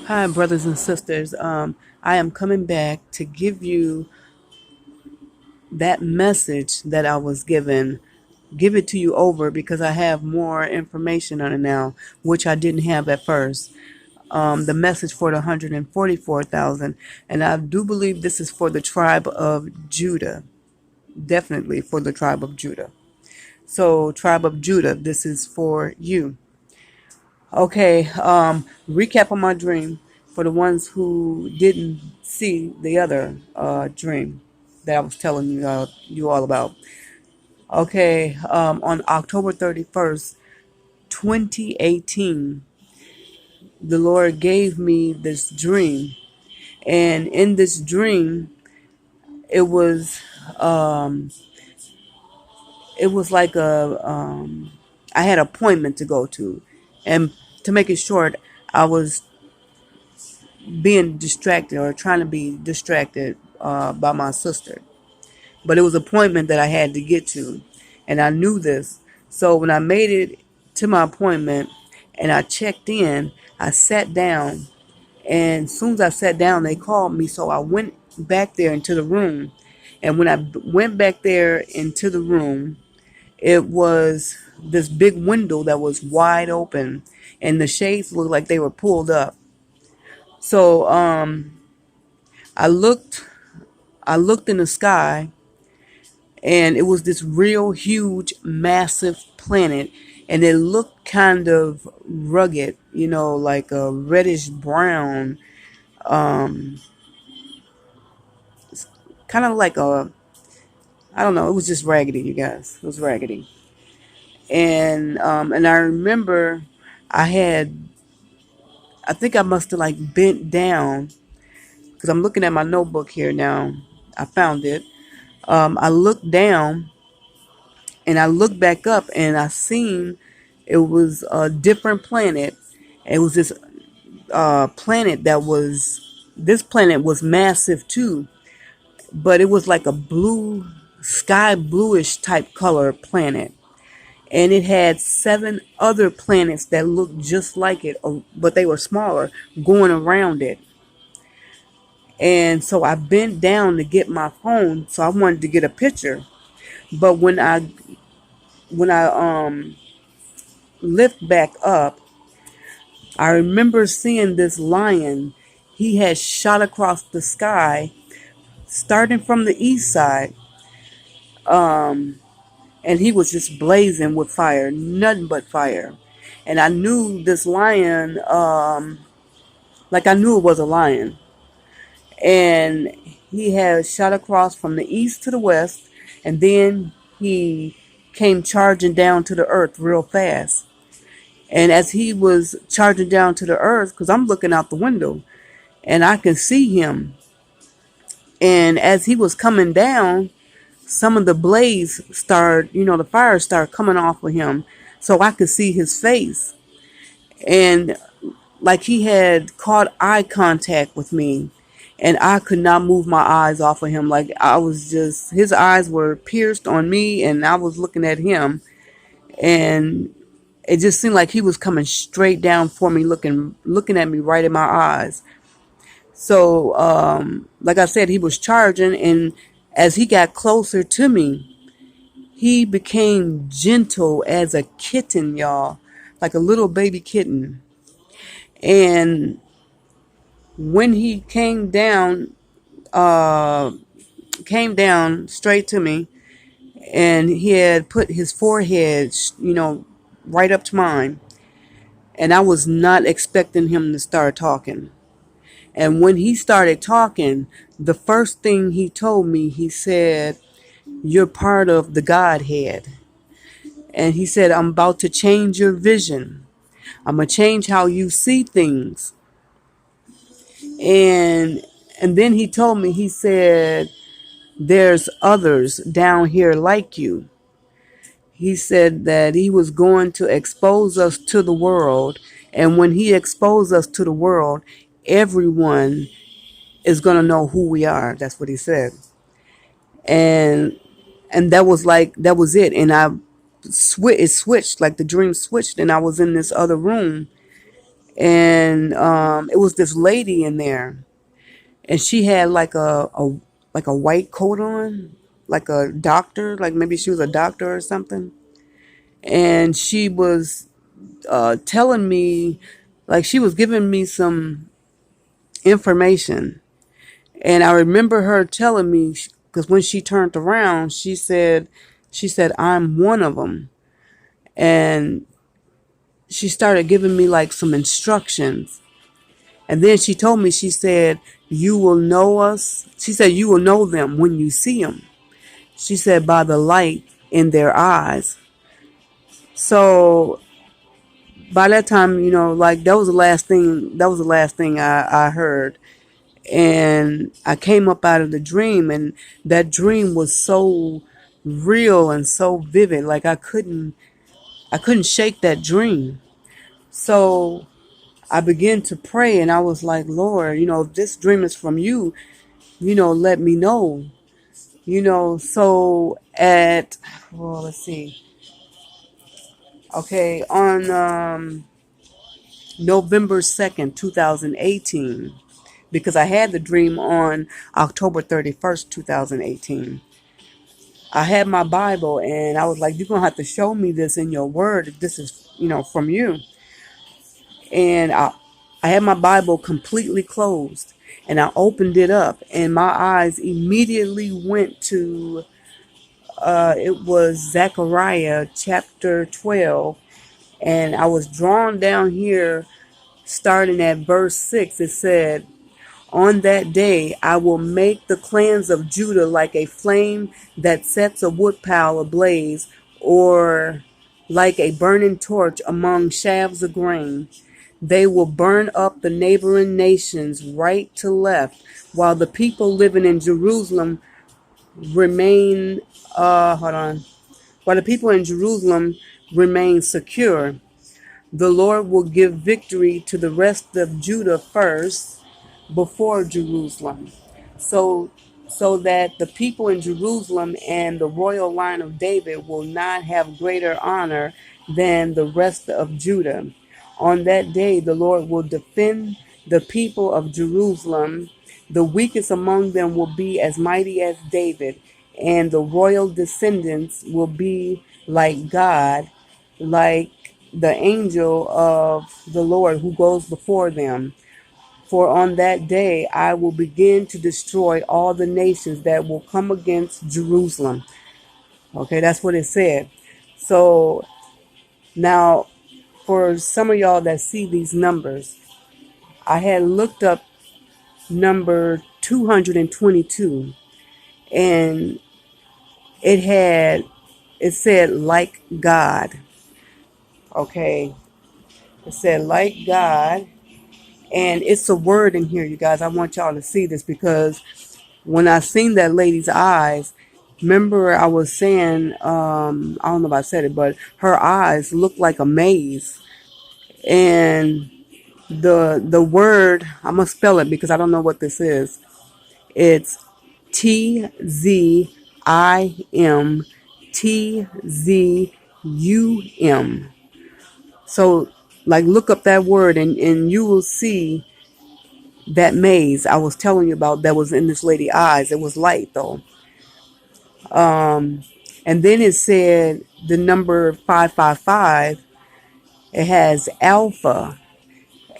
Hi, brothers and sisters. I am coming back to give you that message that I was given. Give it to you over because I have more information on it now, which I didn't have at first. The message for the 144,000, and I do believe this is for the tribe of Judah. Definitely for the tribe of Judah. So, tribe of Judah, this is for you. Okay, recap on my dream for the ones who didn't see the other dream that I was telling you all about. Okay, on October 31st, 2018, the Lord gave me this dream. And in this dream, it was um, it was like I had an appointment to go to. And to make it short, I was being distracted or trying to be distracted by my sister. But it was an appointment that I had to get to, and I knew this. So when I made it to my appointment and I checked in, I sat down, and as soon as I sat down, they called me. So I went back there into the room, and when I went back there into the room, it was this big window that was wide open, and the shades looked like they were pulled up. So I looked I looked in the sky, and it was this real huge massive planet, and it looked kind of rugged, like a reddish brown, kind of like a, I don't know, it was just raggedy, you guys. It was raggedy. And I remember I had I think I must have like bent down because I'm looking at my notebook here now. I found it. I looked down and I looked back up and I seen it was a different planet. It was this planet that was, this planet was massive too, but it was like a blue, sky bluish type color planet. And it had seven other planets that looked just like it, but they were smaller, going around it. And so I bent down to get my phone, so I wanted to get a picture. But when I lift back up, I remember seeing this lion. He had shot across the sky, starting from the east side, and he was just blazing with fire, nothing but fire. And I knew this lion, like I knew it was a lion. And he had shot across from the east to the west, and then he came charging down to the earth real fast. And as he was charging down to the earth, because I'm looking out the window and I can see him, and as he was coming down, some of the blaze started, the fire started coming off of him, so I could see his face. And like he had caught eye contact with me, and I could not move my eyes off of him. Like I was just, his eyes were pierced on me, and I was looking at him, and it just seemed like he was coming straight down for me, looking at me right in my eyes. So, like I said, he was charging, and as he got closer to me, he became gentle as a kitten, y'all, like a little baby kitten. And when he came down straight to me, and he had put his forehead, right up to mine, and I was not expecting him to start talking. And when he started talking, the first thing he told me, he said, "You're part of the Godhead." And he said, "I'm about to change your vision. I'm going to change how you see things." And and then he told me, he said, "There's others down here like you." He said that he was going to expose us to the world. And when he exposed us to the world, everyone is going to know who we are. That's what he said. And that was like, that was it. And it switched, like the dream switched, and I was in this other room. and it was this lady in there, and she had like a white coat on, like a doctor, like maybe she was a doctor or something, and she was telling me, like she was giving me some information. And I remember her telling me, because when she turned around, she said, I'm one of them. And she started giving me like some instructions. And then she told me, she said, you will know us. She said, you will know them when you see them. She said, by the light in their eyes. So by that time, like that was the last thing I heard. And I came up out of the dream, and that dream was so real and so vivid. Like I couldn't shake that dream. So I began to pray, and I was like, Lord, if this dream is from you, let me know. So well, let's see. Okay, on November 2nd, 2018, because I had the dream on October 31st, 2018. I had my Bible, and I was like, you're going to have to show me this in your word if this is, from you. And I had my Bible completely closed, and I opened it up, and my eyes immediately went to, it was Zechariah chapter 12, and I was drawn down here starting at verse 6. It said, on that day I will make the clans of Judah like a flame that sets a woodpile ablaze, or like a burning torch among shafts of grain. They will burn up the neighboring nations right to left, while the people living in Jerusalem remain, hold on, while the people in Jerusalem remain secure. The Lord will give victory to the rest of Judah first before Jerusalem. So so that the people in Jerusalem and the royal line of David will not have greater honor than the rest of Judah. On that day the Lord will defend the people of Jerusalem. The weakest among them will be as mighty as David, and the royal descendants will be like God, like the angel of the Lord who goes before them. For on that day I will begin to destroy all the nations that will come against Jerusalem. Okay, that's what it said. So now, for some of y'all that see these numbers, I had looked up number 222, and it said like God. Okay, it said like God. And it's a word in here, you guys. I want y'all to see this, because when I seen that lady's eyes, remember I was saying, I don't know if I said it, but her eyes looked like a maze. And the word, I'm gonna spell it because I don't know what this is. It's TZIM TZUM. So like look up that word, and you will see that maze I was telling you about that was in this lady's eyes. It was light though. And then it said the number 555. It has alpha.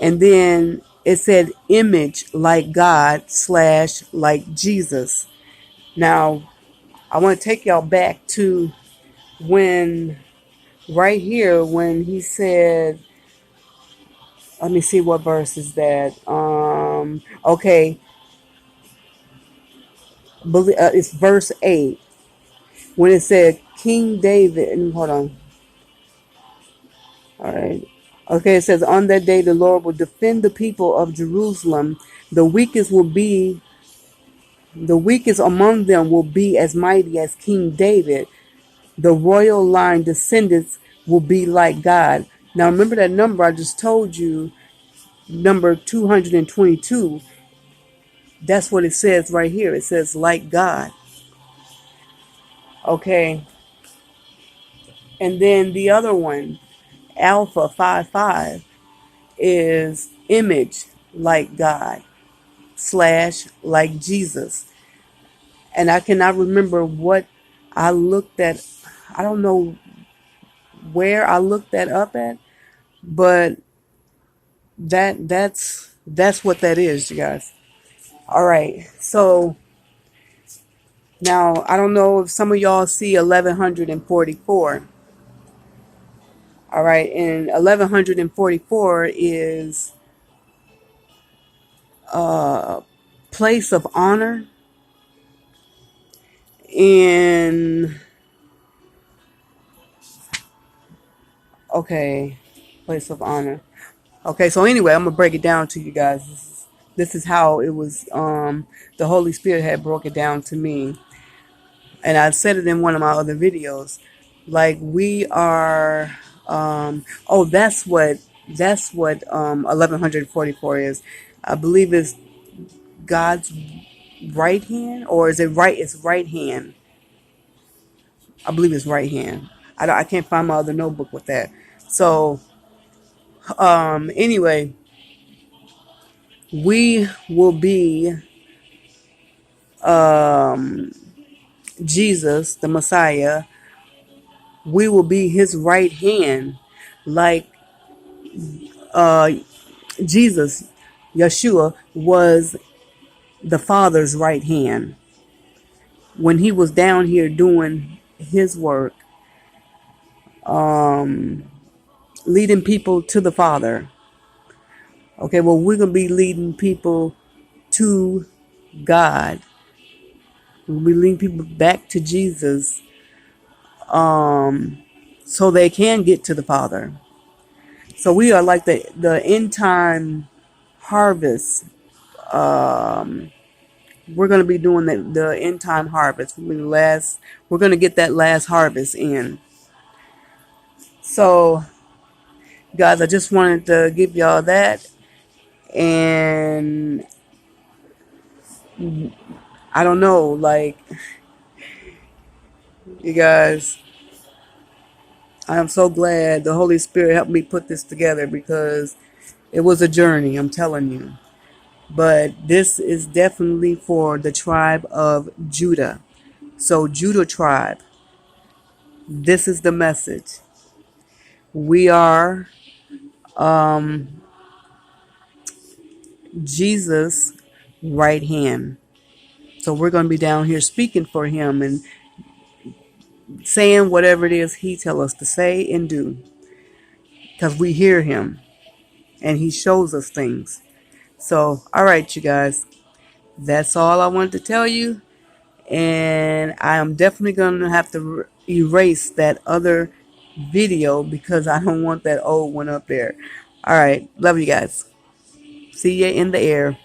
And then it said image like God slash like Jesus. Now, I want to take y'all back to when, right here, when he said, let me see what verse is that. Okay, it's verse 8. When it said King David, and hold on. All right. Okay, it says, on that day the Lord will defend the people of Jerusalem. The weakest will be, the weakest among them will be as mighty as King David. The royal line descendants will be like God. Now remember that number I just told you, number 222. That's what it says right here. It says like God. Okay. And then the other one, Alpha 55. is image like God / like Jesus. And I cannot remember what I looked at. I don't know where I looked that up at, but that's what that is, you guys. All right. So now I don't know if some of y'all see 1144. All right, and 1144 is a place of honor in, okay, place of honor. Okay, so anyway, I'm gonna break it down to you guys. This is how it was. The Holy Spirit had broke it down to me, and I said it in one of my other videos. Like we are. Oh, that's what 1144 is. I believe it's God's right hand, or is it right? It's right hand. I believe it's right hand. I can't find my other notebook with that. So anyway, we will be Jesus, the Messiah. We will be his right hand, like uh, Jesus, Yeshua, was the Father's right hand when he was down here doing his work, leading people to the Father. Okay, well, we're going to be leading people to God. We'll be leading people back to Jesus, so they can get to the Father. So we are like the end time harvest. We're going to be doing the end time harvest. We're going to get that last harvest in. So, guys, I just wanted to give y'all that. And I don't know, like, you guys, I am so glad the Holy Spirit helped me put this together, because it was a journey, I'm telling you. But this is definitely for the tribe of Judah. So, Judah tribe, this is the message. We are Jesus' right hand. So we're going to be down here speaking for him and saying whatever it is he tells us to say and do, because we hear him and he shows us things. So, all right, you guys, that's all I wanted to tell you. And I am definitely going to have to erase that other video, because I don't want that old one up there. All right. Love you guys. See you in the air.